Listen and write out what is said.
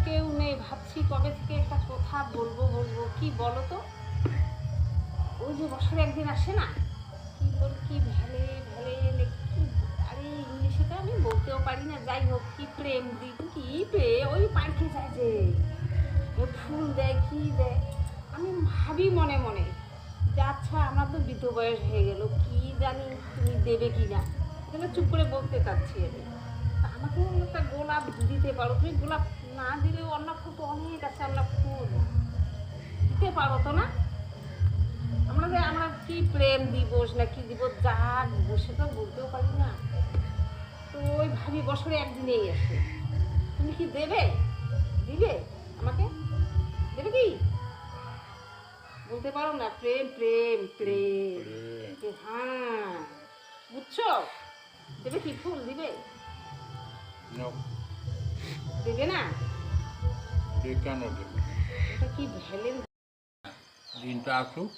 কেউ নেই, ভাবছি কবে থেকে একটা কথা বলবো বলবো। কি বলো তো? ওই যে বছরে একদিন আসে না, কি বল, কি ভ্যালে ভ্যালে কি, আরে ইংলিশে তো আমি বলতেও পারি না। যাই হোক, কি প্রেম দিন, কি প্রেম, ওই পার্কে যায় যে ফুল দেয়, কি দেয়। আমি ভাবি মনে মনে যে আচ্ছা আমার তো বৃদ্ধ বয়স হয়ে গেল, কি জানি তুমি দেবে কি না, এটা চুপ করে বলতে চাচ্ছি আমি। তা আমাকে একটা গোলাপ দিতে পারো তুমি? গোলাপ না দিলেও অন্য ফুল তো অনেক আছে, অন্য ফুল দিতে পারো তো না? আমরা কি প্রেম দিবস না কি দিব, যা বসে তো বলতেও পারি না। তো ওই ভাবি বছরে একদিনেই আসে, তুমি কি দেবে? দিবে আমাকে? দেবে কি? বলতে পারো না? প্রেম প্রেম প্রেম। হ্যাঁ, বুঝছো? দেবে কি? ফুল দিবে? দেবে না? কেন দেবে? এটা কি ভ্যালেন্স? দিনটা আসুক,